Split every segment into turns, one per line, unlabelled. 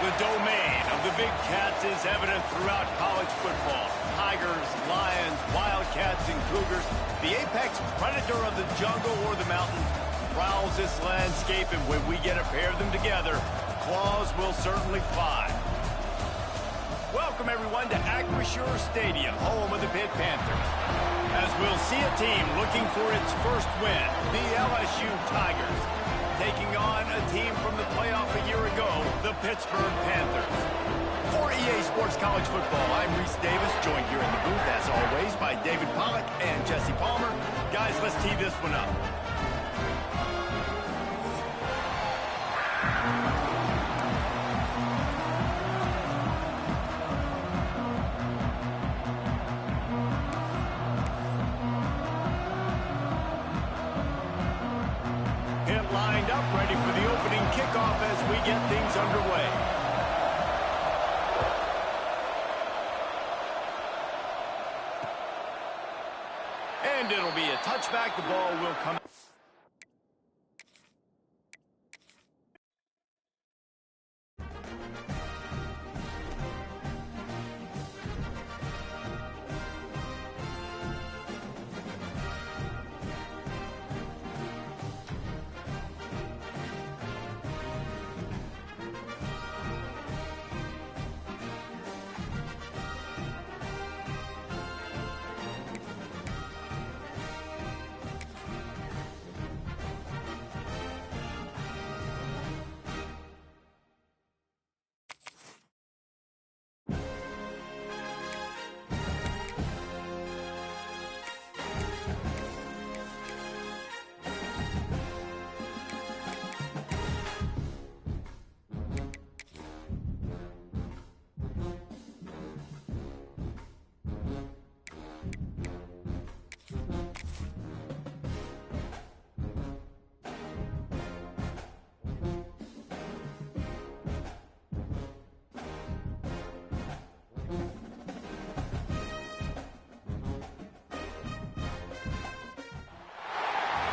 The domain of the big cats is evident throughout college football. Tigers, lions, wildcats, and cougars. The apex predator of the jungle or the mountains prowls this landscape, and when we get a pair of them together, claws will certainly fly. Welcome, everyone, to Acrisure Stadium, home of the PED Panthers. As we'll see a team looking for its first win, the LSU Tigers, taking on a team from the playoff a year ago, the Pittsburgh Panthers. For EA Sports College Football, I'm Reese Davis, joined here in the booth, as always, by David Pollack and Jesse Palmer. Guys, let's tee this one up. Lined up, ready for the opening kickoff as we get things underway. And it'll be a touchback. The ball will come.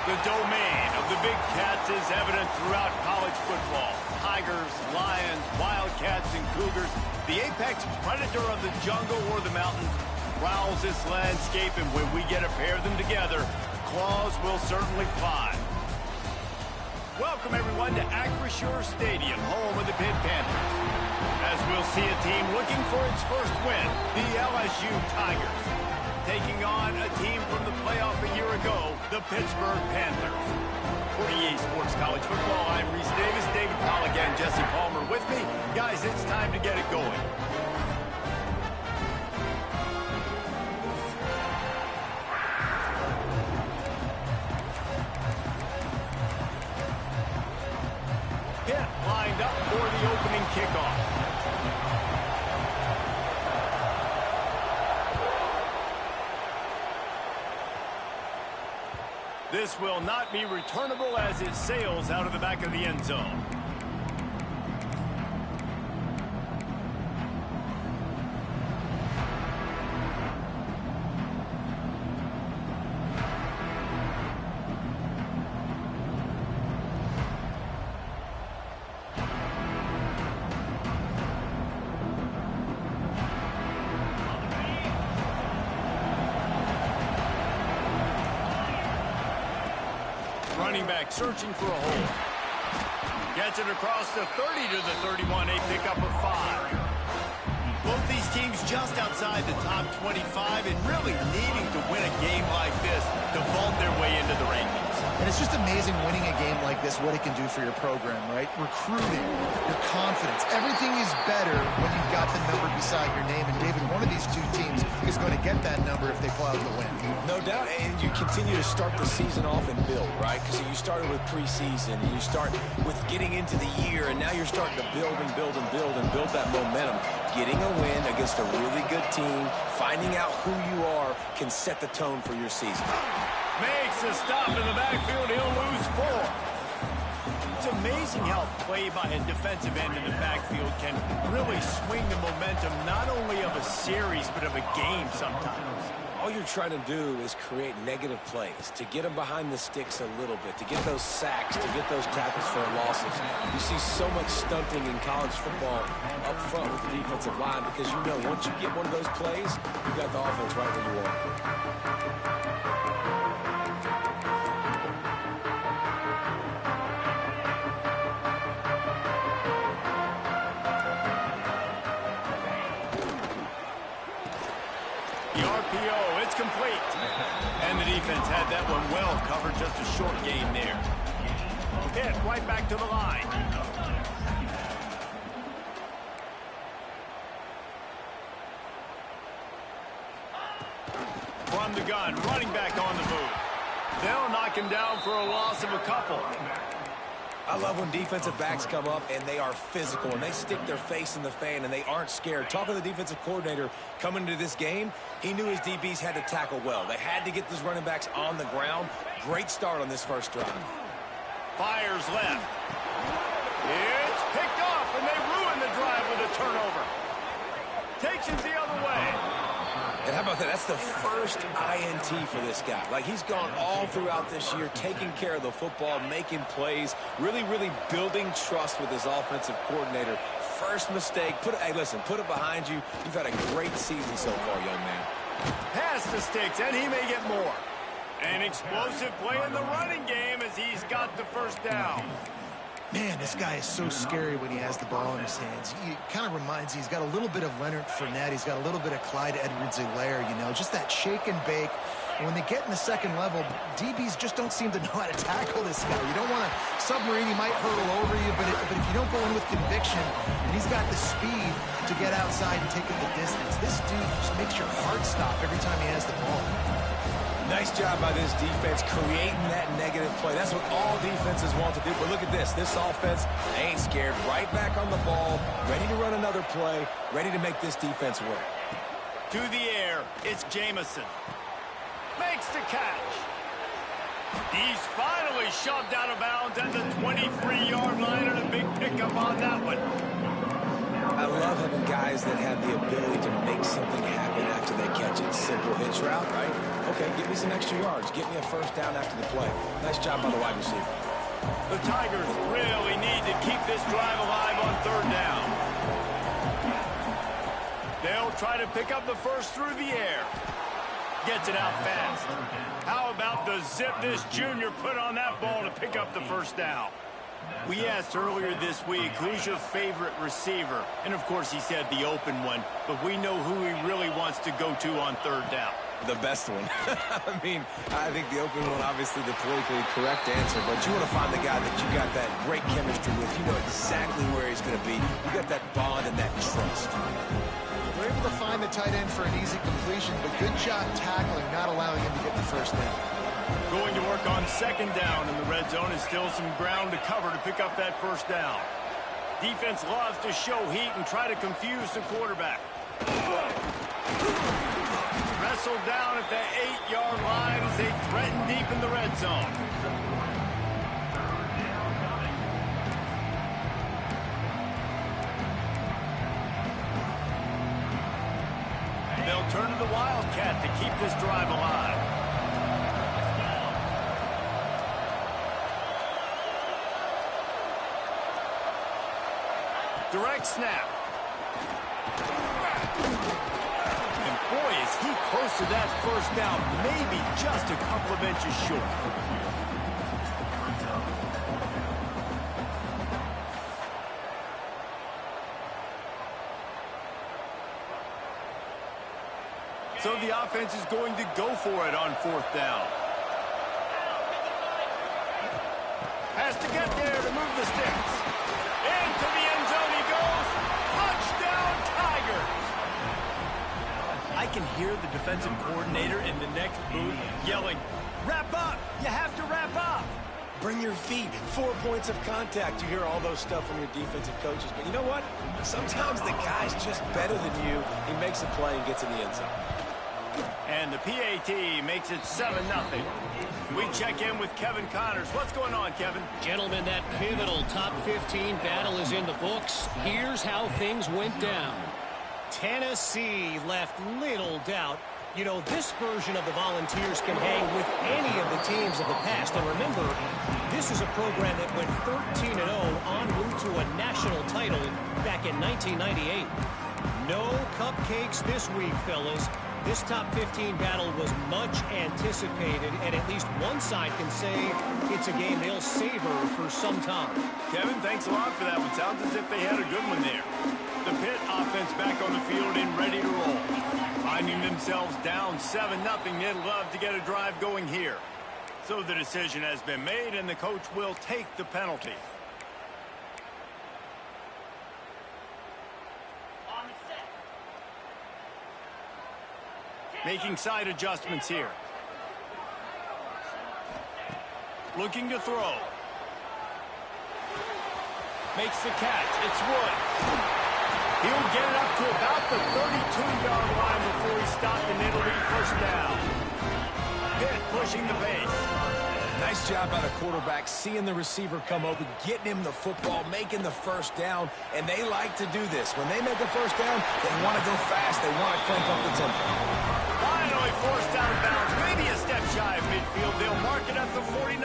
The domain of the big cats is evident throughout college football. Tigers, lions, wildcats, and cougars. The apex predator of the jungle or the mountains prowls this landscape, and when we get a pair of them together, claws will certainly fly. Welcome, everyone, to Acrisure Stadium, home of the PED Panthers. As we'll see a team looking for its first win, the LSU Tigers, taking on a team from the playoff a year ago, the Pittsburgh Panthers. For EA Sports College Football, I'm Reese Davis, David Pollack, and Jesse Palmer with me. Guys, it's time to get it going. Pitt lined up for the opening kickoff. This will not be returnable as it sails out of the back of the end zone. Running back searching for a hole. Gets it across the 30 to the 31, a pickup of 5. Both these teams just outside the top 25 and really needing to win a game like this to vault their way into the rankings.
And it's just amazing winning a game like this, what it can do for your program, right? Recruiting, your confidence, everything is better when you've got the number beside your name. And David, one of these two teams is going to get that number if they pull out the win.
No doubt, and you continue to start the season off and build, right? Because you started with preseason, and you start with getting into the year, and now you're starting to build and build and build and build that momentum. Getting a win against a really good team, finding out who you are, can set the tone for your season.
Makes a stop in the backfield. He'll lose 4. It's amazing how play by a defensive end in the backfield can really swing the momentum not only of a series but of a game sometimes.
all you're trying to do is create negative plays, to get them behind the sticks a little bit, to get those sacks, to get those tackles for losses. You see so much stunting in college football up front with the defensive line because you know once you get one of those plays, you got the offense right where you want.
The RPO, it's complete. And the defense had that one well covered, just a short gain there. Hit right back to the line. From the gun, running back on the move. They'll knock him down for a loss of a couple.
I love when defensive backs come up and they are physical and they stick their face in the fan and they aren't scared. Talking to the defensive coordinator coming into this game, he knew his DBs had to tackle well. They had to get those running backs on the ground. Great start on this first drive.
Fires left. It's picked off, and they ruin the drive with a turnover. Takes him the other way.
And how about that? That's the first INT for this guy. Like, he's gone all throughout this year, taking care of the football, making plays, really building trust with his offensive coordinator. First mistake. Hey, listen, put it behind you. You've had a great season so far, young man.
Pass the sticks, and he may get more. An explosive play in the running game as he's got the first down.
Man, this guy is so scary when he has the ball in his hands. He kind of reminds me, he's got a little bit of Leonard Fournette. He's got a little bit of Clyde Edwards-Helaire, you know, just that shake and bake. And when they get in the second level, DBs just don't seem to know how to tackle this guy. You don't want to submarine, he might hurtle over you, but if you don't go in with conviction, and he's got the speed to get outside and take it the distance, this dude just makes your heart stop every time he has the ball.
Nice job by this defense creating that negative play. That's what all defenses want to do. But look at this. This offense ain't scared. Right back on the ball, ready to run another play, ready to make this defense work.
To the air, it's Jamison. Makes the catch. He's finally shoved out of bounds at the 23-yard line, and a big pickup on that one.
I love having guys that have the ability to make something happen after they catch it. Simple hitch route, right? Okay, give me some extra yards. Get me a first down after the play. Nice job by the wide receiver.
The Tigers really need to keep this drive alive on third down. They'll try to pick up the first through the air. Gets it out fast. How about the zip this junior put on that ball to pick up the first down? We asked earlier this week, who's your favorite receiver? And, of course, he said the open one, but we know who he really wants to go to on third down.
The best one. I mean, I think the open one, obviously the politically correct answer, but you want to find the guy that you got that great chemistry with. You know exactly where he's going to be. You got that bond and that trust.
We're able to find the tight end for an easy completion, but good job tackling, not allowing him to get the first down.
Going to work on second down in the red zone is still some ground to cover to pick up that first down. Defense loves to show heat and try to confuse the quarterback. Wrestled down at the 8-yard line as they threaten deep in the red zone. They'll turn to the Wildcat to keep this drive alive. Direct snap. And boy, is he close to that first down, maybe just a couple of inches short. So the offense is going to go for it on fourth down. Has to get there to move the sticks. Into the end zone he goes. Touchdown, Tigers! I can hear the defensive coordinator in the next booth yelling, "Wrap up! You have to wrap up!"
Bring your feet. 4 points of contact. You hear all those stuff from your defensive coaches. But you know what? Sometimes the guy's just better than you. He makes a play and gets in the end zone.
And the PAT makes it 7-0. We check in with Kevin Connors. What's going on, Kevin?
Gentlemen, that pivotal top 15 battle is in the books. Here's how things went down. Tennessee left little doubt You know, this version of the Volunteers can hang with any of the teams of the past. And remember, this is a program that went 13-0 en route to a national title back in 1998. No cupcakes this week, fellas. This top 15 battle was much anticipated, and at least one side can say it's a game they'll savor for some time.
Kevin, thanks a lot for that one. Sounds as if they had a good one there. The Pitt offense back on the field and ready to roll. Finding themselves down 7-0, they'd love to get a drive going here. So the decision has been made, and the coach will take the penalty. Making side adjustments here. Looking to throw. Makes the catch. It's Woods. He'll get it up to about the 32-yard line before he stopped, and it'll be first down. Pitt pushing the pace.
Nice job by the quarterback, seeing the receiver come open, getting him the football, making the first down, and they like to do this. When they make a first down, they want to go fast. They want to crank up the tempo.
Finally forced out of bounds, maybe a step shy of midfield. They'll mark it at the 49.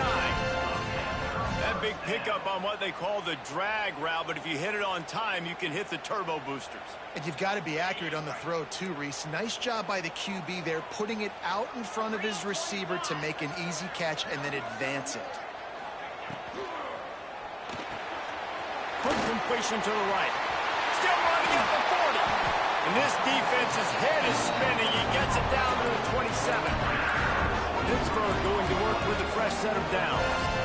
That big pickup on what they call the drag route, but if you hit it on time, you can hit the turbo boosters.
And you've got to be accurate on the throw too, Reese. Nice job by the QB there, putting it out in front of his receiver to make an easy catch and then advance it.
Quick completion to the right. Still running at the 40. And this defense's head is spinning. He gets it down to the 27. Pittsburgh going to work with a fresh set of downs.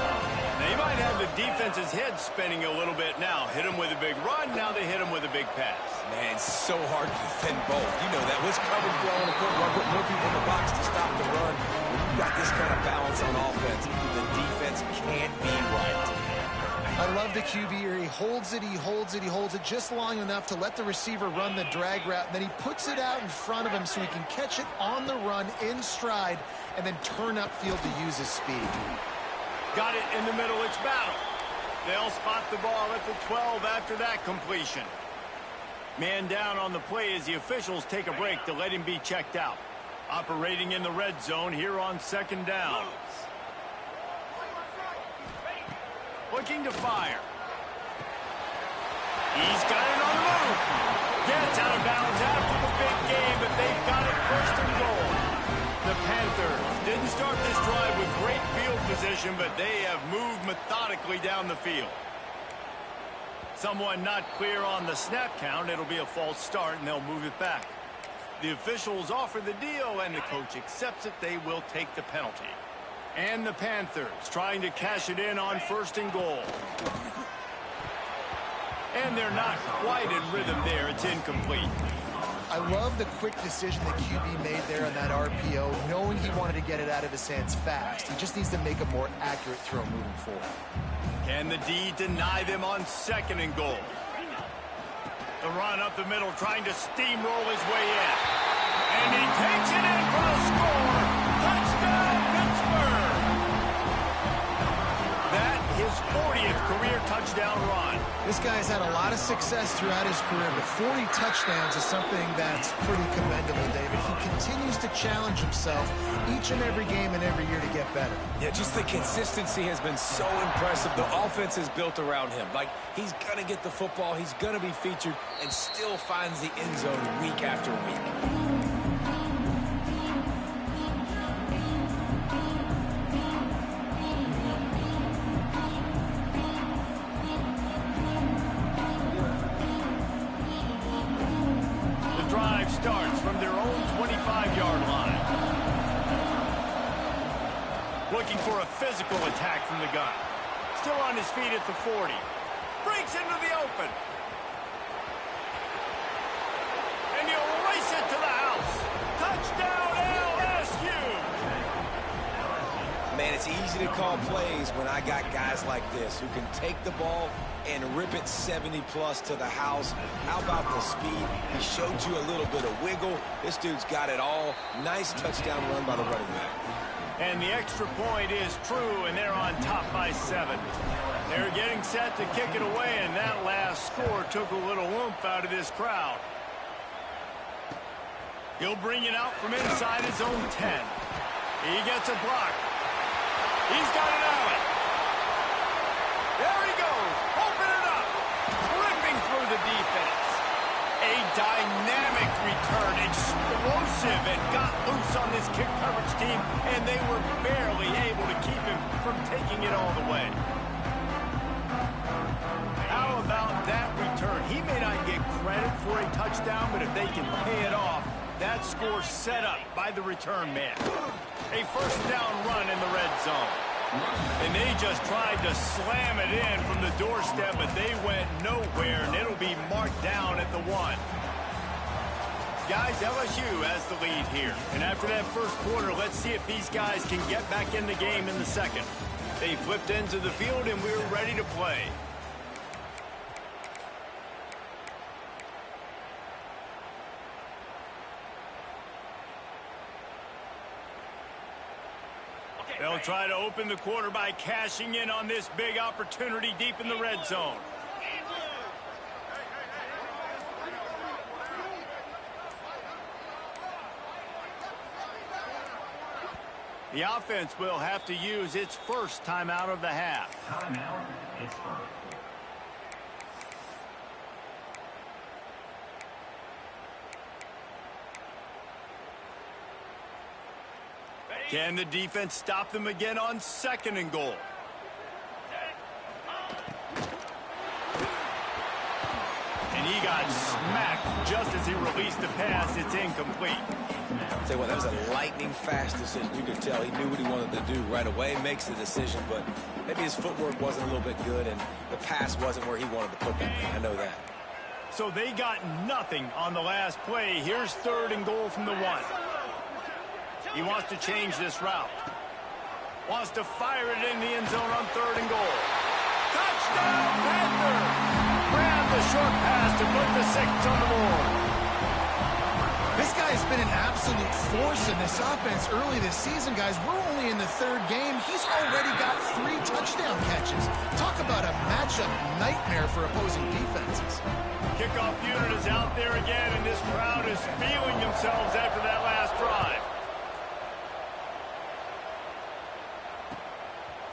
They might have the defense's head spinning a little bit now. Hit him with a big run, now they hit him with a big pass.
Man, it's so hard to defend both. You know that. Let's cover throwing and put more people in the box to stop the run. When you've got this kind of balance on offense, the defense can't be right.
I love the QB here. He holds it, he holds it, he holds it just long enough to let the receiver run the drag route. And then he puts it out in front of him so he can catch it on the run in stride and then turn upfield to use his speed.
Got it in the middle. It's battle. They'll spot the ball at the 12 after that completion. Man down on the play as the officials take a break to let him be checked out. Operating in the red zone here on second down. Looking to fire. He's got it on the move. Gets out of bounds after the big game, but they've got it first and goal. The Panthers didn't start this drive with great field position, but they have moved methodically down the field. Someone not clear on the snap count. It'll be a false start, and they'll move it back. The officials offer the deal, and the coach accepts it. They will take the penalty. And the Panthers trying to cash it in on first and goal. And they're not quite in rhythm there. It's incomplete.
I love the quick decision that QB made there on that RPO, knowing he wanted to get it out of his hands fast. He just needs to make a more accurate throw moving forward.
Can the D deny them on second and goal? The run up the middle, trying to steamroll his way in. And he takes it in for the score. Touchdown, Pittsburgh! That his 40th career touchdown run.
This guy's had a lot of success throughout his career, but 40 touchdowns is something that's pretty commendable, David. He continues to challenge himself each and every game and every year to get better.
Yeah, just the consistency has been so impressive. The offense is built around him. Like, he's going to get the football, he's going to be featured, and still finds the end zone week after week.
Starts from their own 25-yard line. Looking for a physical attack from the gun. Still on his feet at the 40. Breaks into the open. And he'll race it to the house. Touchdown LSU!
Man, it's easy to call plays when I got guys like this who can take the ball and rip it 70-plus to the house. How about the speed? He showed you a little bit of wiggle. This dude's got it all. Nice touchdown run by the running back.
And the extra point is true, and they're on top by 7. They're getting set to kick it away, and that last score took a little oomph out of this crowd. He'll bring it out from inside his own 10. He gets a block. He's got an alley. There he goes. Open it up. Ripping through the defense. A dynamic return. Explosive, and got loose on this kick coverage team, and they were barely able to keep him from taking it all the way. How about that return? He may not get credit for a touchdown, but if they can pay it off, that score set up by the return man. A first down run in the red zone. And they just tried to slam it in from the doorstep, but they went nowhere, and it'll be marked down at the 1. Guys, LSU has the lead here. And after that first quarter, let's see if these guys can get back in the game in the second. They flipped into the field, and we're ready to play. They'll try to open the quarter by cashing in on this big opportunity deep in the red zone. The offense will have to use its first timeout of the half.
Timeout is first.
Can the defense stop them again on 2nd and goal? And he got smacked just as he released the pass. It's incomplete.
I'll tell you what, that was a lightning-fast decision. You could tell he knew what he wanted to do right away, makes the decision, but maybe his footwork wasn't a little bit good, and the pass wasn't where he wanted to put that thing. I know that.
So they got nothing on the last play. Here's 3rd and goal from the 1. He wants to change this route. Wants to fire it in the end zone on 3rd and goal. Touchdown, Panther! Grab the short pass to put the 6 on the board.
This guy has been an absolute force in this offense early this season, guys. We're only in the 3rd game. He's already got 3 touchdown catches. Talk about a matchup nightmare for opposing defenses.
Kickoff unit is out there again, and this crowd is feeling themselves after that last drive.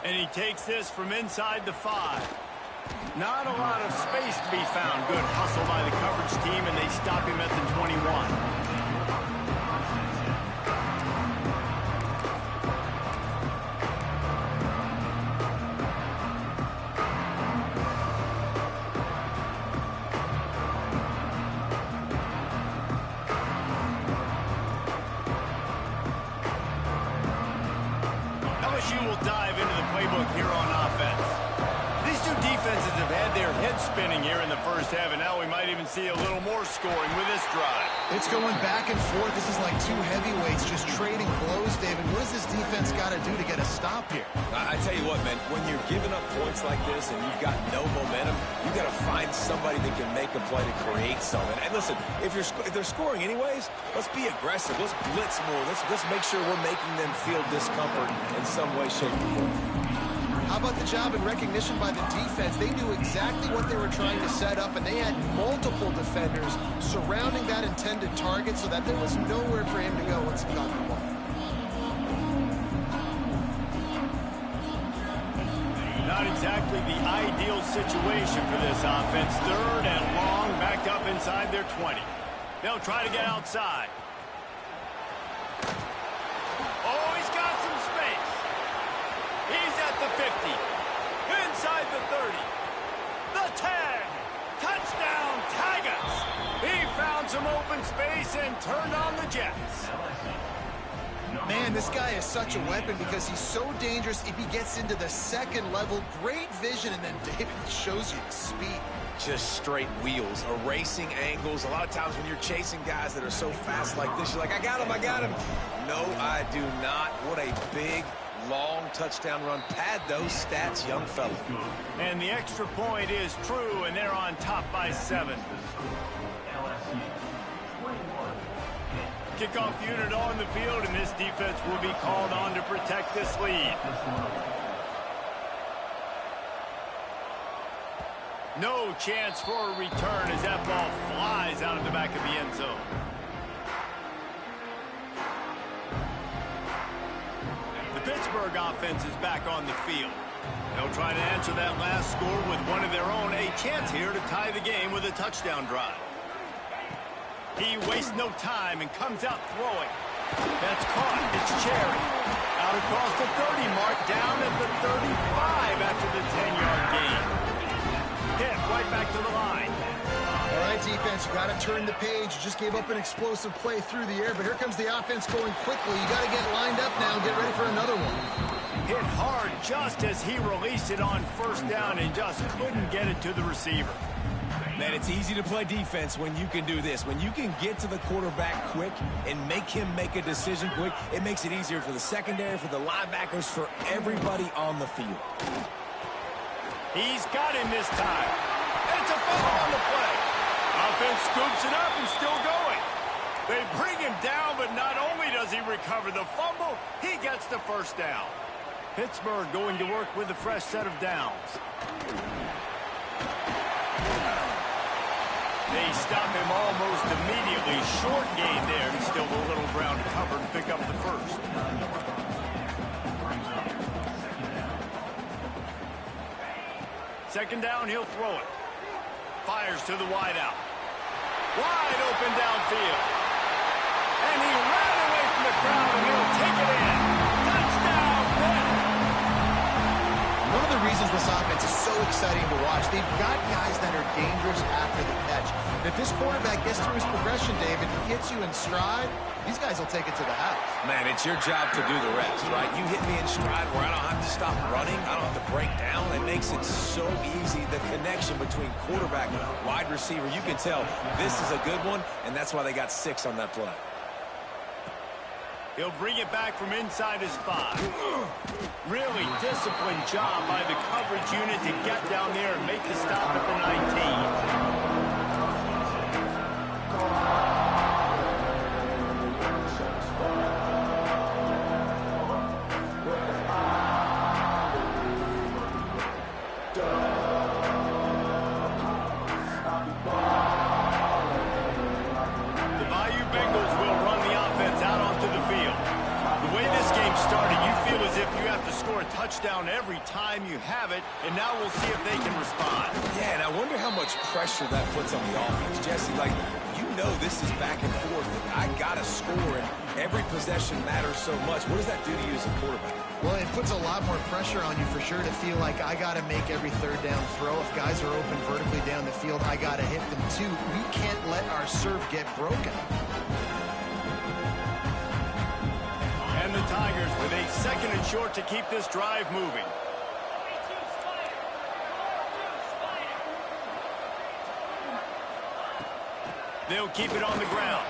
And he takes this from inside the 5. Not a lot of space to be found. Good hustle by the coverage team, and they stop him at the 21. LSU will dive into the playbook here on offense. These two defenses have had their heads spinning here in the first half, and now we might even see a little more scoring with this drive.
It's going back and forth. This is like two heavyweights just trading blows, David. What does this defense got to do to get a stop here?
I tell you what, man, when you're giving up points like this and you've got no momentum, you got to find somebody that can make a play to create something. And listen, if they're scoring anyways, let's be aggressive. Let's blitz more. Let's make sure we're making them feel discomfort in some way, shape, or form.
How about the job and recognition by the defense? They knew exactly what they were trying to set up, and they had multiple defenders surrounding that intended target so that there was nowhere for him to go once he got the ball.
Not exactly the ideal situation for this offense. 3rd and long, backed up inside their 20. They'll try to get outside. Oh, he's got some space. He's at the 50. Inside the 30. The 10. Touchdown, Tigers. He found some open space and turned on the Jets.
Man, this guy is such a weapon because he's so dangerous if he gets into the 2nd level. Great vision, and then David shows you the speed.
Just straight wheels, erasing angles. A lot of times when you're chasing guys that are so fast like this, you're like, I got him, I got him. No, I do not. What a big, long touchdown run. Pad those stats, young fella.
And the extra point is true, and they're on top by 7. Kickoff unit on the field, and this defense will be called on to protect this lead. No chance for a return as that ball flies out of the back of the end zone. Pittsburgh offense is back on the field. They'll try to answer that last score with one of their own. A chance here to tie the game with a touchdown drive. He wastes no time and comes out throwing. That's caught. It's Cherry. Out across the 30 mark, down at the 35 after the 10-yard gain. Hit right back to the line.
All right, defense, you got to turn the page. You just gave up an explosive play through the air, but here comes the offense going quickly. You got to get lined up now and get ready for another one.
Hit hard just as he released it on first down and just couldn't get it to the receiver.
Man, it's easy to play defense when you can do this. When you can get to the quarterback quick and make him make a decision quick, it makes it easier for the secondary, for the linebackers, for everybody on the field.
He's got him this time. And it's a fumble on the play. Offense scoops it up and still going. They bring him down, but not only does he recover the fumble, he gets the first down. Pittsburgh going to work with a fresh set of downs. They stop him almost immediately. Short gain there, and still a little ground to cover and pick up the first. Second down, he'll throw it. Fires to the wideout. Wide open downfield. And he ran away from the crowd, and he'll take it in. Touchdown, Pitt!
One of the reasons this offense is so exciting to watch, they've got guys that are dangerous after the catch. And if this quarterback gets through his progression, David, he hits you in stride, these guys will take it to the house.
Man, it's your job to do the rest, right? You hit me in stride where I don't have to stop running. I don't have to break down. It makes it so easy, the connection between quarterback and wide receiver. You can tell this is a good one, and that's why they got 6 on that play.
He'll bring it back from inside his 5. Really disciplined job by the coverage unit to get down there and make the stop at the 19. Touchdown every time you have it, and now we'll see if they can respond.
Yeah, and I wonder how much pressure that puts on the offense. Jesse, like, you know this is back and forth. I got to score, and every possession matters so much. What does that do to you as a quarterback?
Well, it puts a lot more pressure on you for sure to feel like I got to make every third down throw. If guys are open vertically down the field, I got to hit them too. We can't let our serve get broken.
And the Tigers with a second and short to keep this drive moving. They'll keep it on the ground.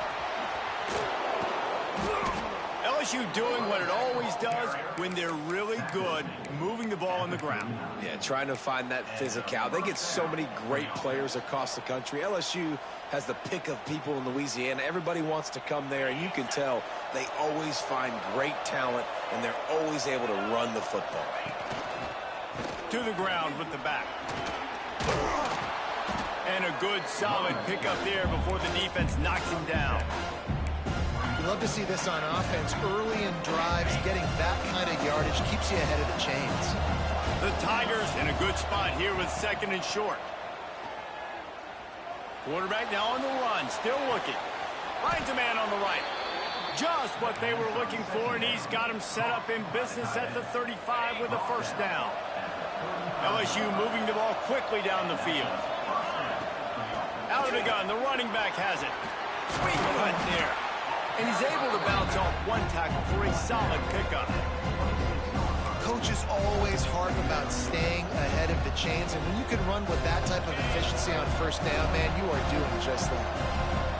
LSU doing what it always does when they're really good, moving the ball on the ground.
Yeah, trying to find that physical. They get so many great players across the country. LSU has the pick of people in Louisiana. Everybody wants to come there, and you can tell they always find great talent, and they're always able to run the football.
To the ground with the back. And a good, solid pickup there before the defense knocks him down.
You love to see this on offense. Early in drives, getting that kind of yardage keeps you ahead of the chains.
The Tigers in a good spot here with second and short. Quarterback now on the run, still looking. Finds a man on the right. Just what they were looking for, and he's got him set up in business at the 35 with a first down. LSU moving the ball quickly down the field. Out of the gun, the running back has it. Sweet cut there. And he's able to bounce off one tackle for a solid pickup.
Coaches always harp about staying ahead of the chains, and when you can run with that type of efficiency on first down, man, you are doing just that.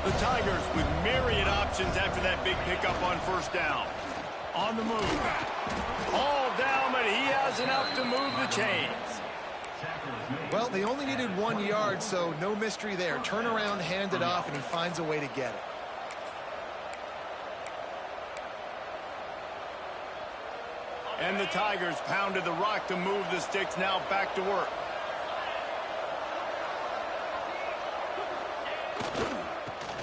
The Tigers with myriad options after that big pickup on first down. On the move. All down, but he has enough to move the chains.
Well, they only needed 1 yard, so no mystery there. Turn around, hand it off, and he finds a way to get it.
And the Tigers pounded the rock to move the sticks, now back to work.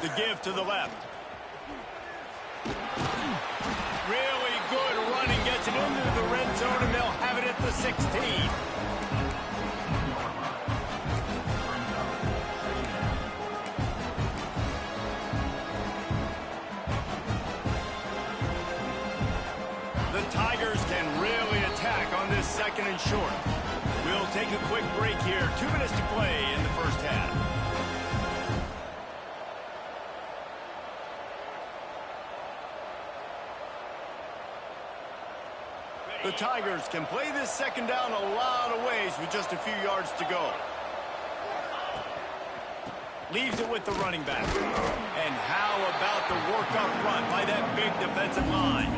The give to the left. Really good running, gets Gets it into the red zone, and they'll have it at the 16. The Tigers can really attack on this second and short. We'll take a quick break here. 2 minutes to play in the first half. The Tigers can play this second down a lot of ways with just a few yards to go. Leaves it with the running back. And how about the work up front by that big defensive line?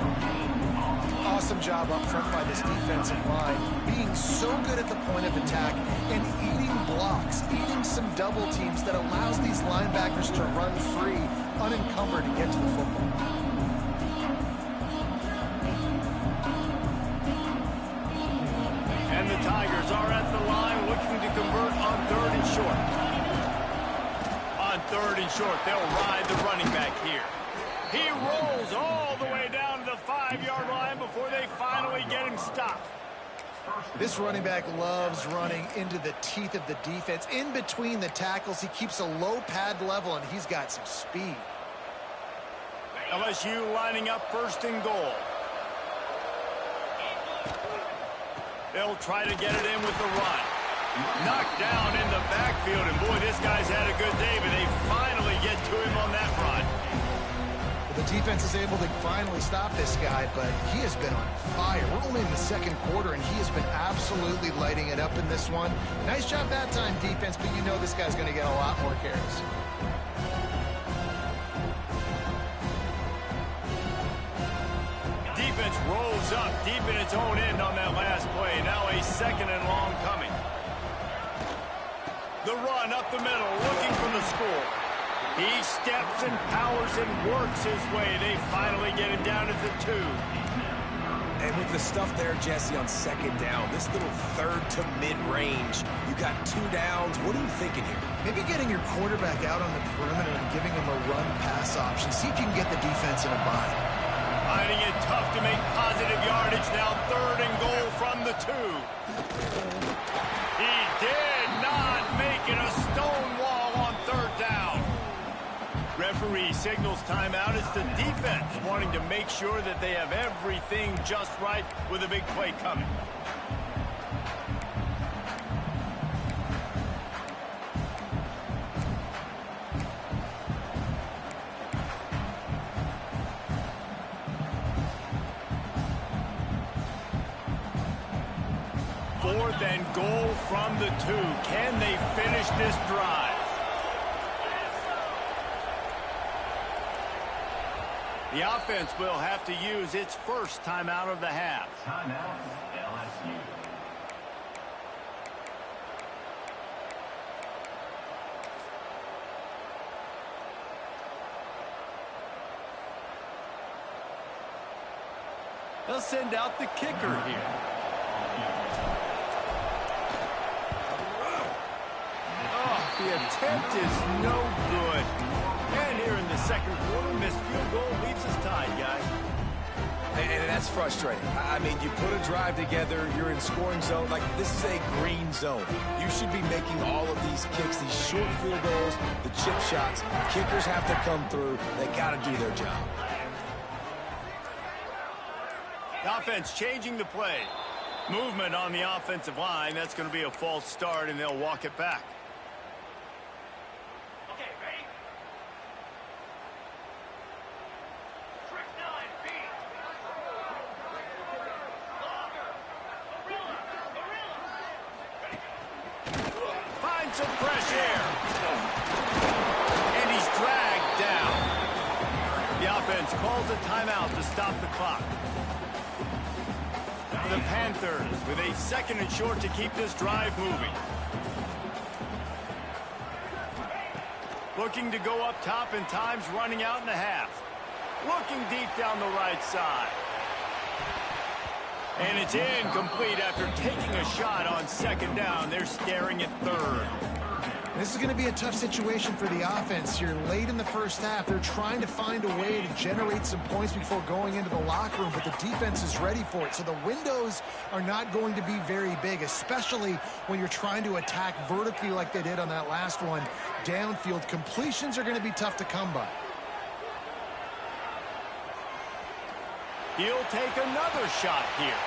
Awesome job up front by this defensive line, being so good at the point of attack and eating blocks, eating some double teams that allows these linebackers to run free, unencumbered, to get to the football.
And the Tigers are at the line looking to convert on 3rd and short. On 3rd and short, they'll ride the running back here. He rolls all the way down to the 5-yard line before they finally get him stopped.
This running back loves running into the teeth of the defense. In between the tackles, he keeps a low pad level, and he's got some speed.
LSU lining up 1st and goal. They'll try to get it in with the run. Knocked down in the backfield, and boy, this guy's had a good day, but they finally get to him on that run.
The defense is able to finally stop this guy, but he has been on fire. We're only in the 2nd quarter, and he has been absolutely lighting it up in this one. Nice job that time, defense, but you know this guy's going to get a lot more carries.
Defense rolls up deep in its own end on that last play. Now a 2nd and long coming. The run up the middle, looking for the score. He steps and powers and works his way. They finally get him down at the 2.
And with the stuff there, Jesse, on 2nd down, this little 3rd to mid-range, you got 2 downs. What are you thinking here?
Maybe getting your quarterback out on the perimeter and giving him a run-pass option. See if you can get the defense in a bind.
Finding it tough to make positive yardage. Now 3rd and goal from the 2. He did not make it a stone wall on 3rd down. Referee signals timeout. It's the defense wanting to make sure that they have everything just right with a big play coming. Fourth and goal from the 2. Can they finish this drive? The offense will have to use its first timeout of the half.
Timeout, LSU.
They'll send out the kicker here. Oh, the attempt is no good. And here in the 2nd quarter, missed field goal leaves us tied, guys.
And that's frustrating. I mean, you put a drive together, you're in scoring zone. Like, this is a green zone. You should be making all of these kicks, these short field goals, the chip shots. Kickers have to come through. They got to do their job.
The offense changing the play. Movement on the offensive line. That's going to be a false start, and they'll walk it back. Some fresh air. And he's dragged down. The offense calls a timeout to stop the clock. The Panthers with a 2nd and short to keep this drive moving. Looking to go up top, and time's running out in the half. Looking deep down the right side. And it's incomplete after taking a shot on 2nd down. They're staring at 3rd.
This is going to be a tough situation for the offense here. Late in the first half, they're trying to find a way to generate some points before going into the locker room, but the defense is ready for it. So the windows are not going to be very big, especially when you're trying to attack vertically like they did on that last one. Downfield completions are going to be tough to come by.
He'll take another shot here.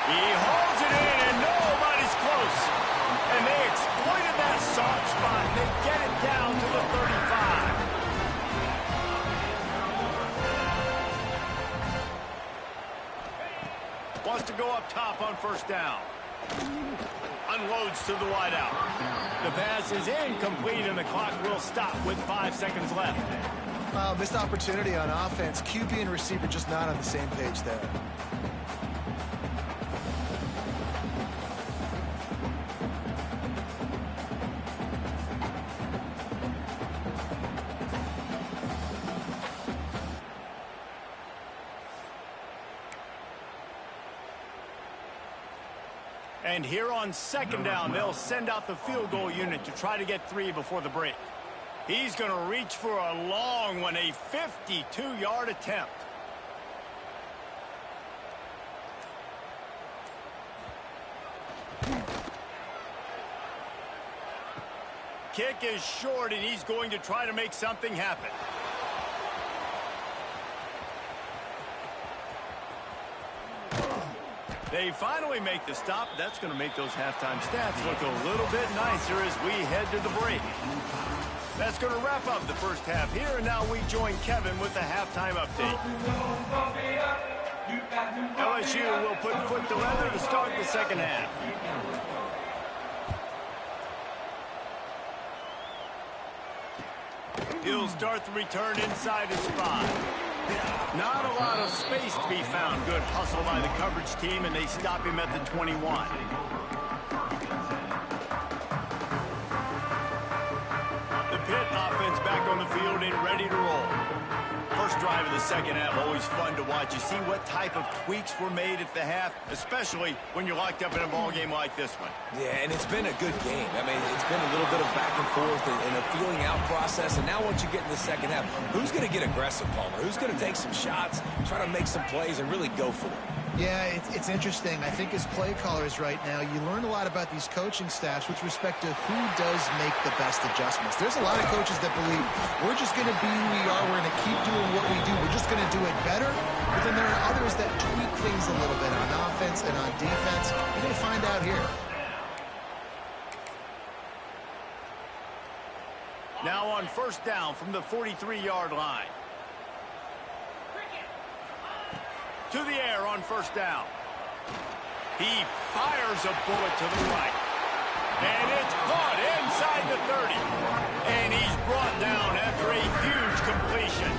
He holds it in, and nobody's close. And they exploited that soft spot. They get it down to the 35. Wants to go up top on first down. Unloads to the wideout. The pass is incomplete, and the clock will stop with 5 seconds left.
Missed opportunity on offense. QB and receiver just not on the same page there.
And here on second down, they'll send out the field goal unit to try to get 3 before the break. He's going to reach for a long one, a 52-yard attempt. Kick is short, and he's going to try to make something happen. They finally make the stop. That's going to make those halftime stats look a little bit nicer as we head to the break. That's going to wrap up the first half here, and now we join Kevin with the halftime update. LSU will put foot to leather to start the second half. He'll start the return inside his 5. Not a lot of space to be found. Good hustle by the coverage team, and they stop him at the 21. The Pitt offense back on the field and ready to roll. First drive of the second half, always fun to watch. You see what type of tweaks were made at the half, especially when you're locked up in a ball game like this one.
Yeah, and it's been a good game. I mean, it's been a little bit of back and forth and a feeling out process. And now once you get in the second half, who's going to get aggressive, Palmer? Who's going to take some shots, try to make some plays, and really go for it?
Yeah, it's interesting. I think as play callers right now, you learn a lot about these coaching staffs with respect to who does make the best adjustments. There's a lot of coaches that believe we're just going to be who we are. We're going to keep doing what we do. We're just going to do it better. But then there are others that tweak things a little bit on offense and on defense. You're going to find out here.
Now on first down from the 43-yard line. To the air on first down. He fires a bullet to the right. And it's caught inside the 30. And he's brought down after a huge completion.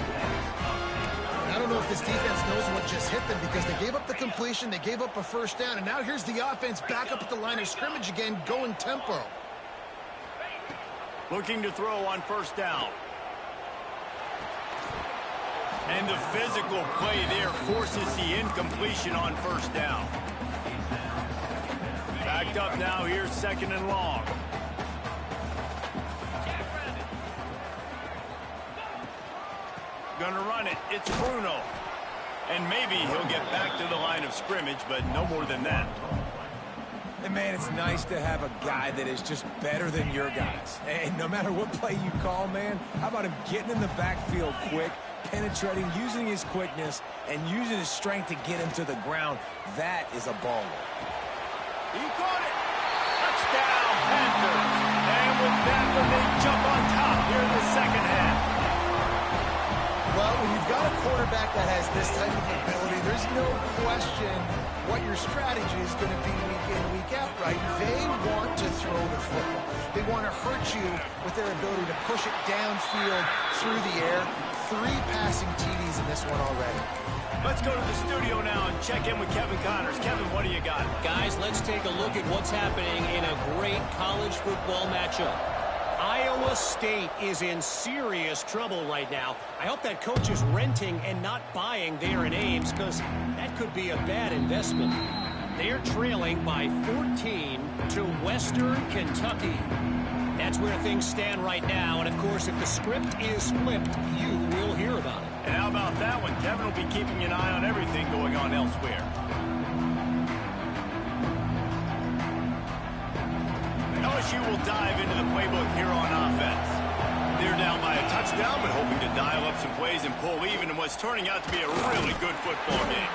I don't know if this defense knows what just hit them because they gave up the completion, they gave up a first down, and now here's the offense back up at the line of scrimmage again, going tempo.
Looking to throw on first down. And the physical play there forces the incompletion on first down. Backed up now, here's second and long. Gonna run it, it's Bruno. And maybe he'll get back to the line of scrimmage, but no more than that.
And man, it's nice to have a guy that is just better than your guys. And no matter what play you call, man, how about him getting in the backfield quick, penetrating, using his quickness, and using his strength to get him to the ground? That is a baller.
He caught it. Touchdown, Panthers. And with that one, they jump on top here in the second half.
Well, when you've got a quarterback that has this type of ability, there's no question what your strategy is going to be week in, week out, right? They want to throw the football. They want to hurt you with their ability to push it downfield through the air. 3 passing TDs in this one already.
Let's go to the studio now and check in with Kevin Connors. Kevin, what do you got?
Guys, let's take a look at what's happening in a great college football matchup. Iowa State is in serious trouble right now. I hope that coach is renting and not buying there in Ames, because that could be a bad investment. They're trailing by 14 to Western Kentucky. That's where things stand right now. And, of course, if the script is flipped, you will hear about it.
And how about that one? Kevin will be keeping an eye on everything going on elsewhere. LSU will dive into the playbook here on offense. They're down by a touchdown, but hoping to dial up some plays and pull even in what's turning out to be a really good football game.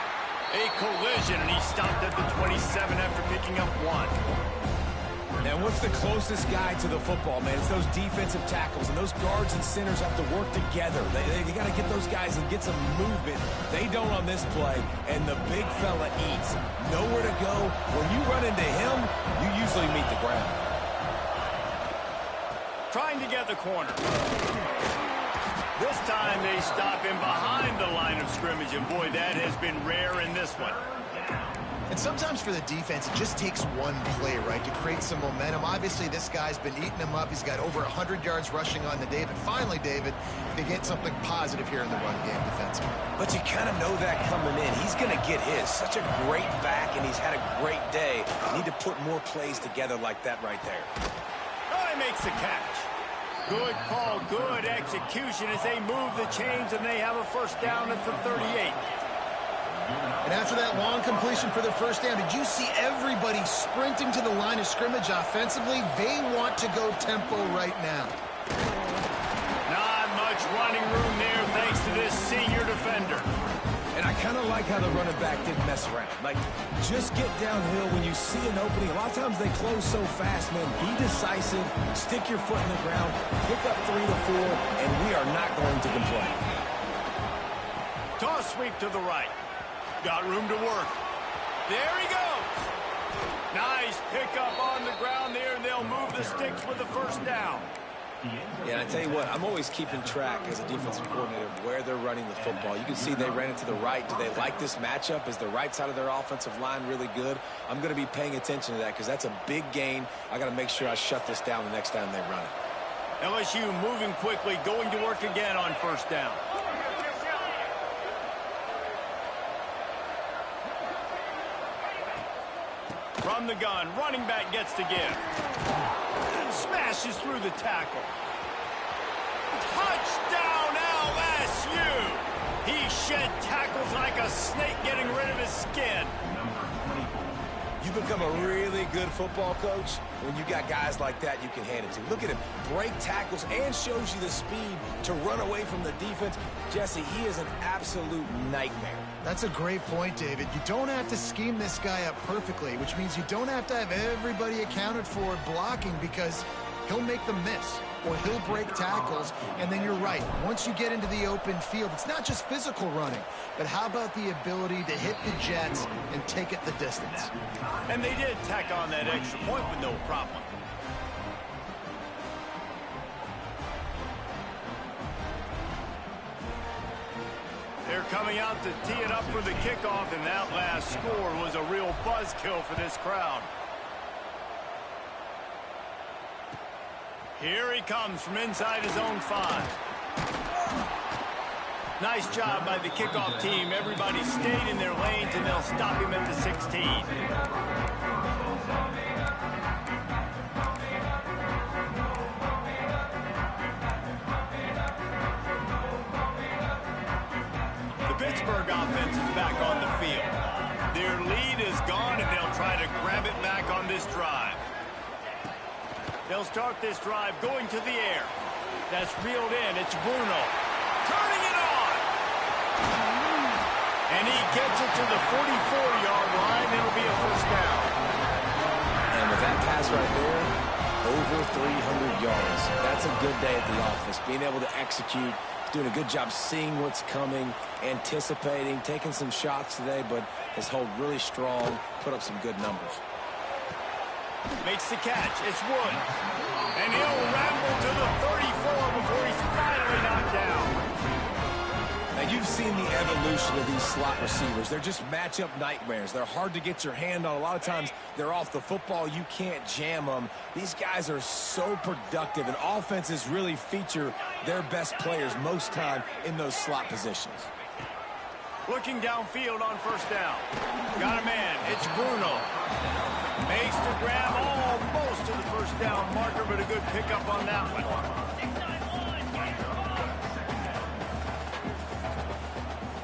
A collision, and he stopped at the 27 after picking up 1.
And what's the closest guy to the football, man? It's those defensive tackles, and those guards and centers have to work together. They got to get those guys and get some movement. They don't on this play, and the big fella eats. Nowhere to go. When you run into him, you usually meet the ground.
Trying to get the corner. This time they stop him behind the line of scrimmage, and boy, that has been rare in this one.
And sometimes for the defense, it just takes one play, right, to create some momentum. Obviously, this guy's been eating him up. He's got over 100 yards rushing on the day. But finally, David, they get something positive here in the run game defensively.
But you kind of know that coming in. He's going to get his. Such a great back, and he's had a great day. Need to put more plays together like that right there.
Oh, he makes the catch. Good call, good execution as they move the chains, and they have a first down at the 38.
And after that long completion for the first down, did you see everybody sprinting to the line of scrimmage offensively? They want to go tempo right now.
Not much running room there thanks to this senior defender.
And I kind of like how the running back didn't mess around. Like, just get downhill when you see an opening. A lot of times they close so fast, man. Be decisive, stick your foot in the ground, pick up 3 to 4, and we are not going to complain.
Toss sweep to the right. Got room to work. There he goes. Nice pickup on the ground there, and they'll move the sticks with the first down.
Yeah, and I tell you what, I'm always keeping track as a defensive coordinator of where they're running the football. You can see they ran it to the right. Do they like this matchup? Is the right side of their offensive line really good? I'm going to be paying attention to that because that's a big gain. I got to make sure I shut this down the next time they run it.
LSU moving quickly, going to work again on first down. From the gun, running back gets to give. Smashes through the tackle. Touchdown LSU! He shed tackles like a snake getting rid of his skin.
You become a really good football coach when you got guys like that you can hand it to. Look at him, break tackles and shows you the speed to run away from the defense. Jesse, he is an absolute nightmare.
That's a great point, David. You don't have to scheme this guy up perfectly, which means you don't have to have everybody accounted for blocking because he'll make them miss or he'll break tackles. And then you're right. Once you get into the open field, it's not just physical running, but how about the ability to hit the jets and take it the distance?
And they did tack on that extra point with no problem. They're coming out to tee it up for the kickoff, and that last score was a real buzzkill for this crowd. Here he comes from inside his own 5. Nice job by the kickoff team. Everybody stayed in their lanes, and they'll stop him at the 16. Pittsburgh offense is back on the field. Their lead is gone, and they'll try to grab it back on this drive. They'll start this drive going to the air. That's reeled in. It's Bruno. Turning it on. And he gets it to the 44-yard line. It'll be a first down.
And with that pass right there, over 300 yards. That's a good day at the office. Being able to execute. Doing a good job seeing what's coming, anticipating, taking some shots today, but has held really strong, put up some good numbers.
Makes the catch. It's Woods. And he'll ramble to the 34 before he's finally knocked down.
Now, you've seen the evolution of these slot receivers. They're just matchup nightmares. They're hard to get your hand on. A lot of times, they're off the football. You can't jam them. These guys are so productive, and offenses really feature their best players most time in those slot positions.
Looking downfield on first down. Got a man. It's Bruno. Makes the grab almost to the first down marker, but a good pickup on that one.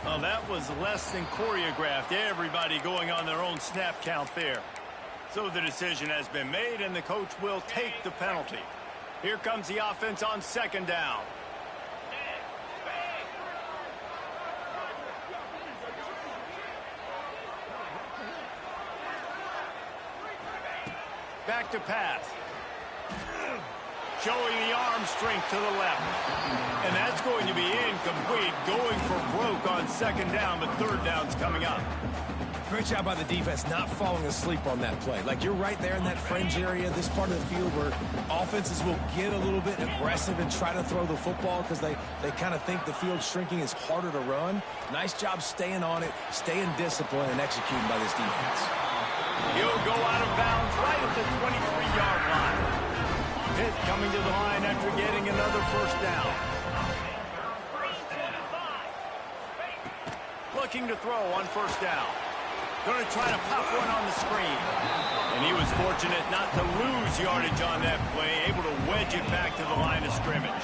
Well, that was less than choreographed. Everybody going on their own snap count there. So the decision has been made, and the coach will take the penalty. Here comes the offense on second down. Back to pass. Showing the arm strength to the left. And that's going to be incomplete. Going for broke on second down, but third down's coming up.
Great job by the defense not falling asleep on that play. Like, you're right there in that fringe area, this part of the field where offenses will get a little bit aggressive and try to throw the football because they kind of think the field's shrinking is harder to run. Nice job staying on it, staying disciplined, and executing by this defense.
He'll go out of bounds right at the 23-yard line. Pitt coming to the line after getting another first down. Looking to throw on first down. Going to try to pop one on the screen. And he was fortunate not to lose yardage on that play, able to wedge it back to the line of scrimmage.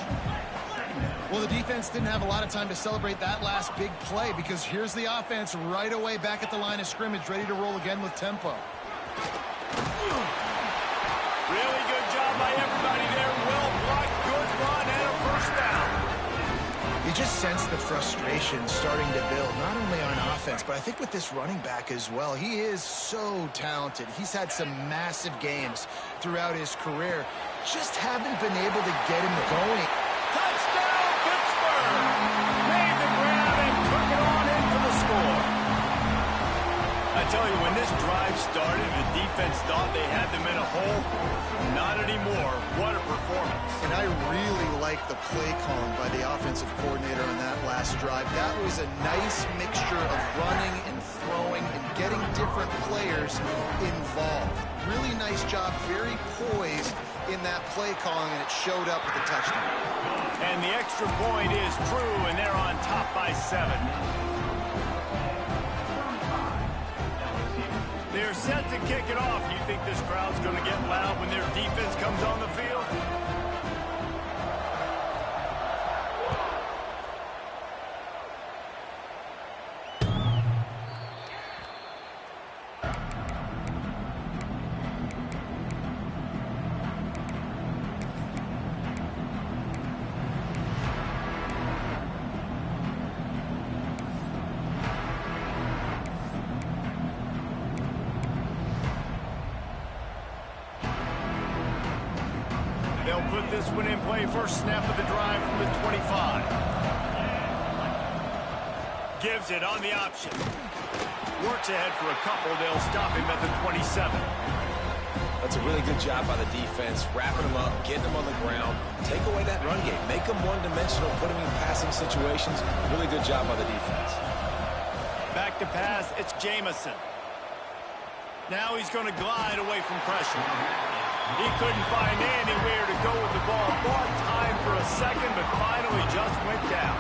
Well, the defense didn't have a lot of time to celebrate that last big play because here's the offense right away back at the line of scrimmage, ready to roll again with tempo.
Really good job by everybody there. Well blocked, good run, and a first down.
You just sense the frustration starting to build, not only on offense, but I think with this running back as well. He is so talented. He's had some massive games throughout his career. Just haven't been able to get him going.
Touchdown, Pittsburgh! Made the grab and took it on in for the score. I tell you, when this drive started, the defense thought they had them in a hole. Not anymore. What a performance.
And I really like the play calling by the offensive coordinator on that last drive. That was a nice mixture of running and throwing and getting different players involved. Really nice job, very poised in that play calling, and it showed up with a touchdown.
And the extra point is true, and they're on top by 7. They're set to kick it off. Do you think this crowd's going to get loud when their defense comes on the field? They'll put this one in play. First snap of the drive from the 25. Gives it on the option. Works ahead for a couple. They'll stop him at the 27.
That's a really good job by the defense, wrapping them up, getting them on the ground, take away that run game, make them one-dimensional, put them in passing situations. Really good job by the defense.
Back to pass, it's Jamison. Now he's going to glide away from pressure. He couldn't find anywhere to go with the ball. Bought time for a second, but finally just went down.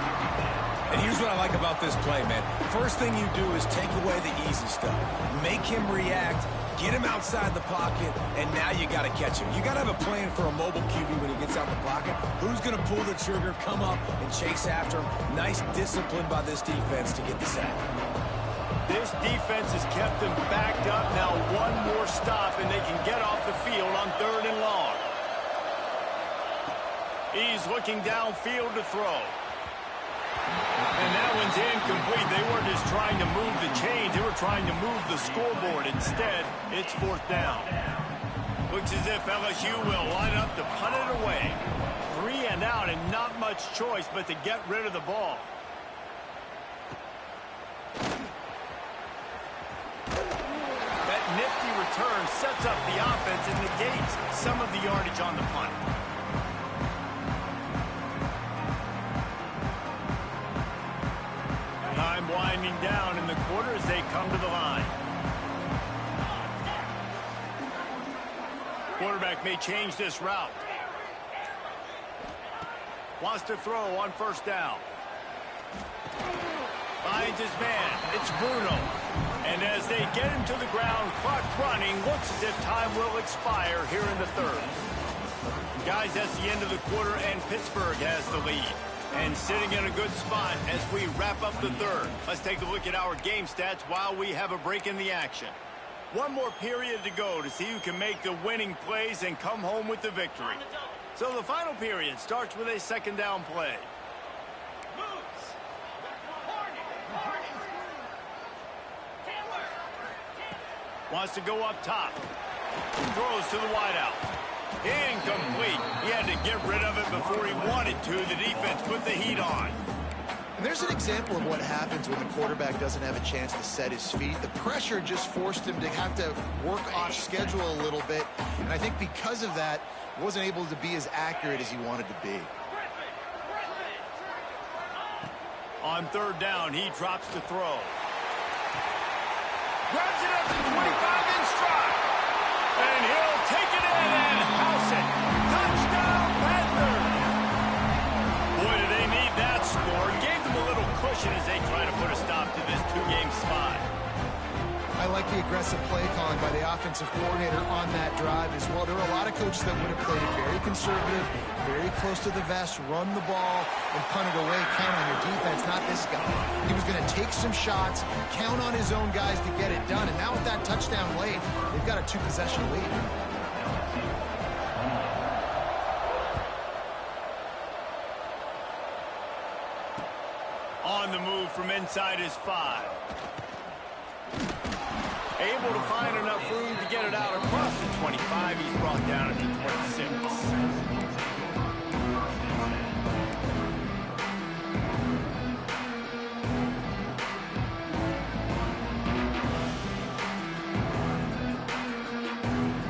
And here's what I like about this play, man. First thing you do is take away the easy stuff. Make him react, get him outside the pocket, and now you got to catch him. You got to have a plan for a mobile QB when he gets out the pocket. Who's going to pull the trigger, come up, and chase after him? Nice discipline by this defense to get the sack.
This defense has kept them backed up. Now one more stop, and they can get off the field on 3rd and long. He's looking downfield to throw. And that one's incomplete. They weren't just trying to move the chains. They were trying to move the scoreboard. Instead, it's 4th down. Looks as if LSU will line up to punt it away. 3 and out, and not much choice but to get rid of the ball. Nifty return sets up the offense and negates some of the yardage on the punt. Time winding down in the quarter as they come to the line. Quarterback may change this route. Wants to throw on 1st down. finds his man. It's Bruno. And as they get him to the ground, clock running, looks as if time will expire here in the third. Guys, that's the end of the quarter, and Pittsburgh has the lead. And sitting in a good spot as we wrap up the third. Let's take a look at our game stats while we have a break in the action. One more period to go to see who can make the winning plays and come home with the victory. So the final period starts with a second down play. Wants to go up top. Throws to the wideout. Incomplete. He had to get rid of it before he wanted to. The defense put the heat on.
And there's an example of what happens when the quarterback doesn't have a chance to set his feet. The pressure just forced him to have to work off schedule a little bit. And I think because of that, wasn't able to be as accurate as he wanted to be.
On third down, he drops to throw. Grabs it at the 25 in stride. And he'll take it in and house it. Touchdown, Panthers. Boy, do they need that score. Gave them a little cushion as they try to put a stop to this two-game spot.
I like the aggressive play calling by the offensive coordinator on that drive as well. There were a lot of coaches that would have played it very conservative, very close to the vest, run the ball, and punt it away. Count on your defense, not this guy. He was going to take some shots, count on his own guys to get it done. And now with that touchdown late, they've got a two-possession lead.
On the move from inside his 5. Able to find enough room to get it out across the 25. He's brought down at the 26.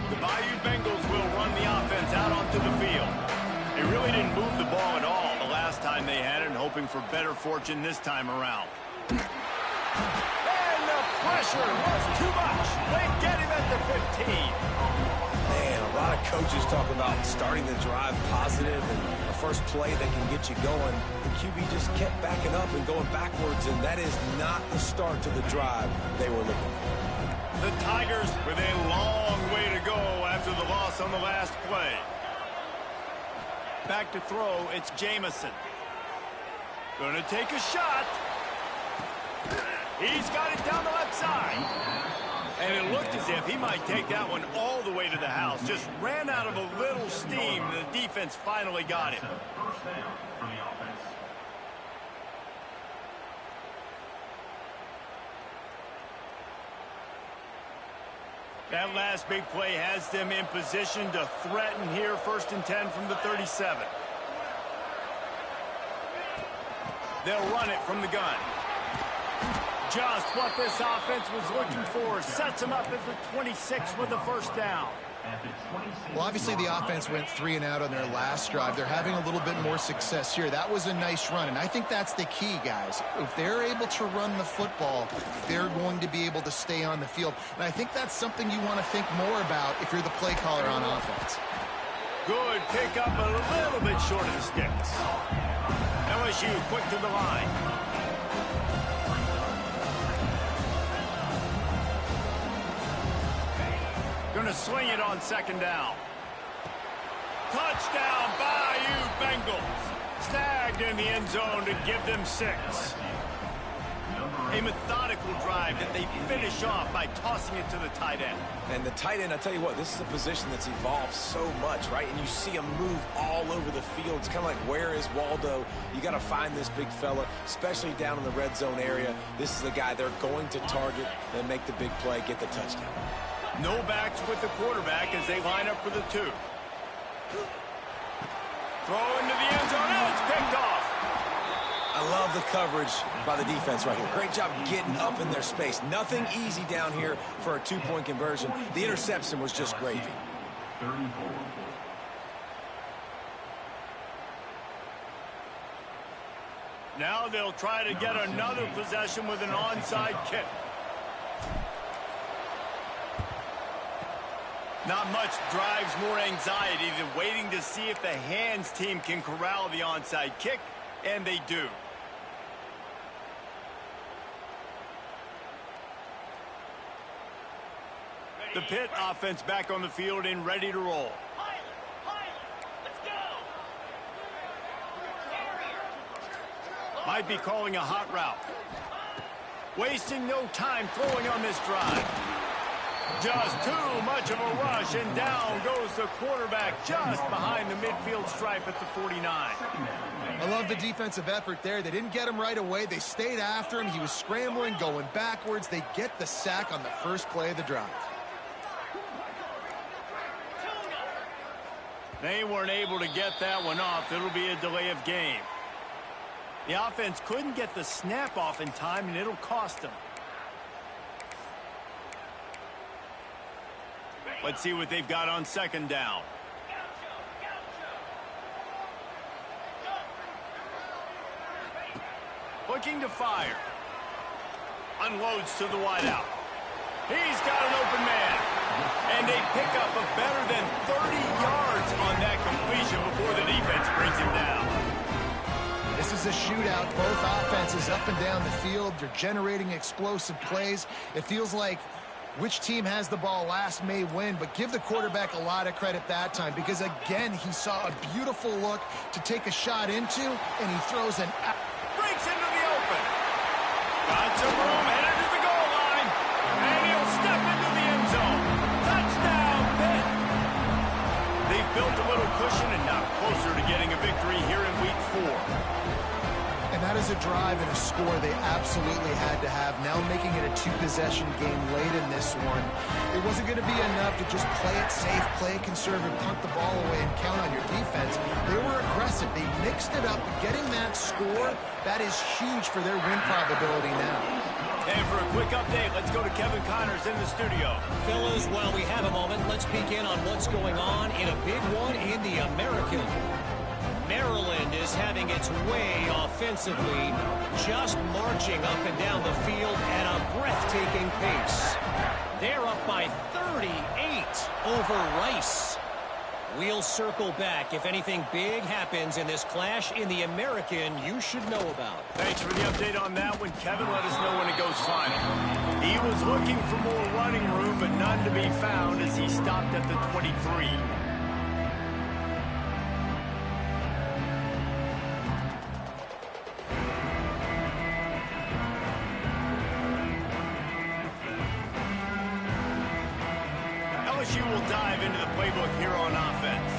The Bayou Bengals will run the offense out onto the field. They really didn't move the ball at all the last time they had it, hoping for better fortune this time around. Pressure was too much. They get him at the 15.
Man, a lot of coaches talk about starting the drive positive and a first play that can get you going. The QB just kept backing up and going backwards, and that is not the start to the drive they were looking for.
The Tigers with a long way to go after the loss on the last play. Back to throw, it's Jamison. Gonna take a shot. He's got it down the left side. And it looked as if he might take that one all the way to the house. Just ran out of a little steam. The defense finally got him. That last big play has them in position to threaten here. 1st and 10 from the 37. They'll run it from the gun. Just what this offense was looking for. Sets them up at the 26 with the first down.
Well, obviously the offense went 3 and out on their last drive. They're having a little bit more success here. That was a nice run, and I think that's the key, guys. If they're able to run the football, they're going to be able to stay on the field. And I think that's something you want to think more about if you're the play caller on offense.
Good pick up, a little bit short of the sticks. LSU quick to the line. Going to swing it on 2nd down. Touchdown, Bayou Bengals. Snagged in the end zone to give them 6. A methodical drive that they finish off by tossing it to the tight end.
And the tight end, I tell you what, this is a position that's evolved so much, right? And you see him move all over the field. It's kind of like, where is Waldo? You got to find this big fella, especially down in the red zone area. This is the guy they're going to target and make the big play, get the touchdown.
No backs with the quarterback as they line up for the 2. Throw into the end zone, and it's picked off.
I love the coverage by the defense right here. Great job getting up in their space. Nothing easy down here for a 2-point conversion. The interception was just gravy.
Now they'll try to get another possession with an onside kick. Not much drives more anxiety than waiting to see if the hands team can corral the onside kick, and they do. The Pitt offense back on the field and ready to roll. Might be calling a hot route. Wasting no time throwing on this drive. Just too much of a rush, and down goes the quarterback just behind the midfield stripe at the 49.
I love the defensive effort there. They didn't get him right away. They stayed after him. He was scrambling, going backwards. They get the sack on the first play of the drive.
They weren't able to get that one off. It'll be a delay of game. The offense couldn't get the snap off in time, and it'll cost them. Let's see what they've got on second down. Looking to fire. Unloads to the wideout. He's got an open man. And they pick up a better than 30 yards on that completion before the defense brings him down.
This is a shootout. Both offenses up and down the field. They're generating explosive plays. It feels like which team has the ball last may win, but give the quarterback a lot of credit that time because, again, he saw a beautiful look to take a shot into, and he throws an...
Breaks into the open. Got some room, headed to the goal line, and he'll step into the end zone. Touchdown, Pitt. They've built a little cushion and now closer to getting a victory here in Week 4.
And that is a drive and a score they absolutely had to have. Now making it a two-possession game late in this one. It wasn't going to be enough to just play it safe, play it conservative, punt the ball away, and count on your defense. They were aggressive. They mixed it up. Getting that score, that is huge for their win probability now.
And for a quick update, let's go to Kevin Connors in the studio.
Fellas, while we have a moment, let's peek in on what's going on in a big one in the American. Maryland is having its way offensively, just marching up and down the field at a breathtaking pace. They're up by 38 over Rice. We'll circle back if anything big happens in this clash in the American you should know about.
Thanks for the update on that one, Kevin. Let us know when it goes final. He was looking for more running room, but none to be found as he stopped at the 23. LSU will dive into the playbook here on offense.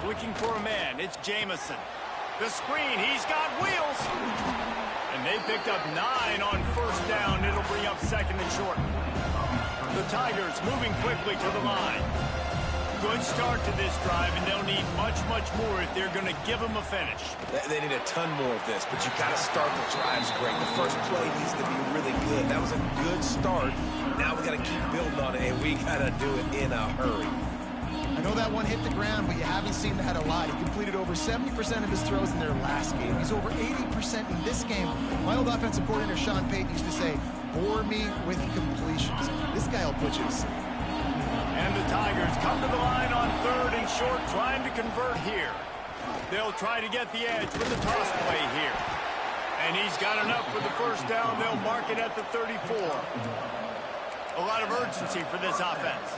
Looking for a man, it's Jamison. The screen, he's got wheels. And they picked up 9 on first down. It'll bring up second and short. The Tigers moving quickly to the line. Good start to this drive, and they'll need much, much more if they're going to give them a finish.
They need a ton more of this, but you got to start the drives great. The first play needs to be really good. That was a good start. Now we got to keep building on it, and we got to do it in a hurry.
I know that one hit the ground, but you haven't seen that a lot. He completed over 70% of his throws in their last game. He's over 80% in this game. My old offensive coordinator, Sean Payton, used to say, bore me with completions. This guy will put you to sleep.
And the Tigers come to the line on third and short, trying to convert here. They'll try to get the edge with the toss play here. And he's got enough for the first down. They'll mark it at the 34. A lot of urgency for this offense.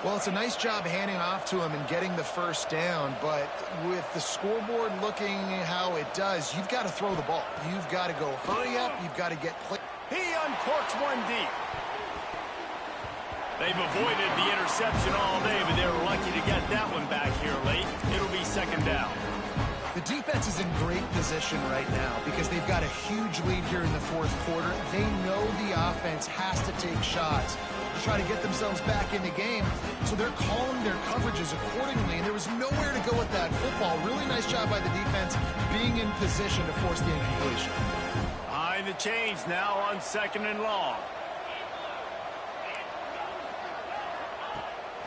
Well, it's a nice job handing off to him and getting the first down, but with the scoreboard looking how it does, you've got to throw the ball. You've got to go hurry up. You've got to get play.
He uncorks one deep. They've avoided the interception all day, but they were lucky to get that one back here late. It'll be second down.
The defense is in great position right now because they've got a huge lead here in the fourth quarter. They know the offense has to take shots to try to get themselves back in the game, so they're calling their coverages accordingly, and there was nowhere to go with that football. Really nice job by the defense being in position to force the incompletion.
Behind the chains now on second and long.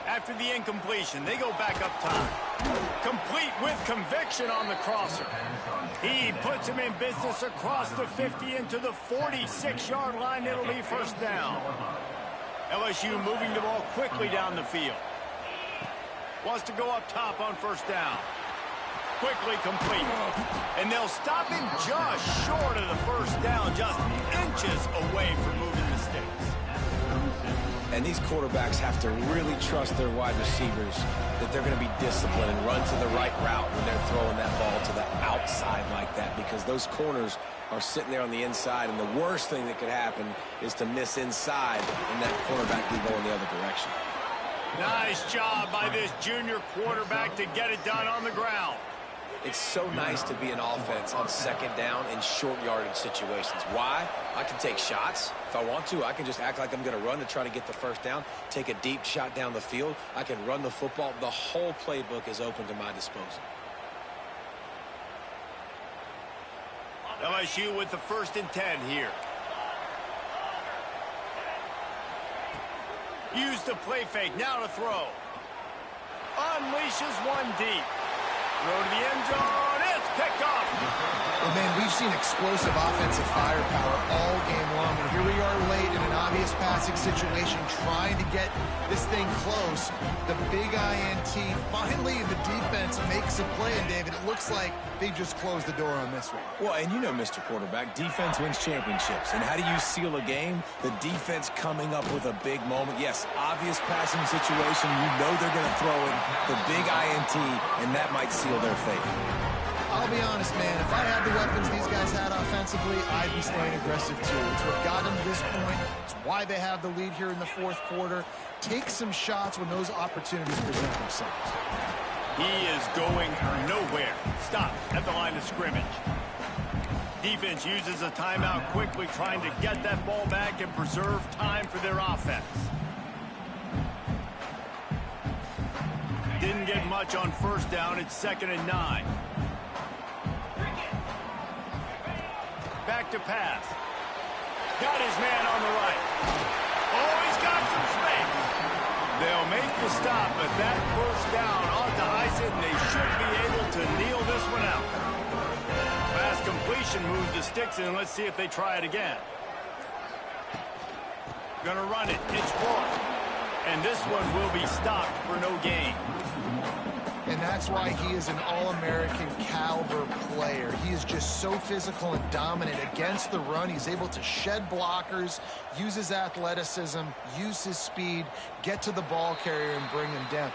After the incompletion, they go back up top. Complete with conviction on the crosser. He puts him in business across the 50 into the 46-yard line. It'll be first down. LSU moving the ball quickly down the field. Wants to go up top on first down. Quickly complete. And they'll stop him just short of the first down, just inches away from moving the sticks.
And these quarterbacks have to really trust their wide receivers that they're going to be disciplined and run to the right route when they're throwing that ball to the outside like that, because those corners are sitting there on the inside, and the worst thing that could happen is to miss inside and that quarterback be going the other direction.
Nice job by this junior quarterback to get it done on the ground.
It's so nice to be an offense on second down in short yardage situations. Why? I can take shots. If I want to, I can just act like I'm going to run to try to get the first down, take a deep shot down the field. I can run the football. The whole playbook is open to my disposal.
LSU with the 1st and 10 here. Use the play fake, now to throw. Unleashes one deep. Throw to the end zone, it's picked off.
Well, man, we've seen explosive offensive firepower all game long, and here we are late in an obvious passing situation trying to get this thing close. The big INT, finally the defense makes a play, and David, it looks like they just closed the door on this one.
Well, and you know, Mr. Quarterback, defense wins championships. And how do you seal a game? The defense coming up with a big moment. Yes, obvious passing situation. You know they're going to throw it. The big INT, and that might seal their fate.
I'll be honest, man, if I had the weapons these guys had offensively, I'd be staying aggressive too. It's what got them to this point. It's why they have the lead here in the 4th quarter. Take some shots when those opportunities present themselves.
He is going nowhere. Stop at the line of scrimmage. Defense uses a timeout quickly, trying to get that ball back and preserve time for their offense. Didn't get much on 1st down. It's 2nd and 9. Back to pass. Got his man on the right. Oh, he's got some space. They'll make the stop, but that 1st down ought to ice it, and they should be able to kneel this one out. Fast completion moves the sticks in. Let's see if they try it again. Gonna run it. It's 4. And this one will be stopped for no gain.
And that's why he is an All-American caliber player. He is just so physical and dominant against the run. He's able to shed blockers, use his athleticism, use his speed, get to the ball carrier, and bring him down.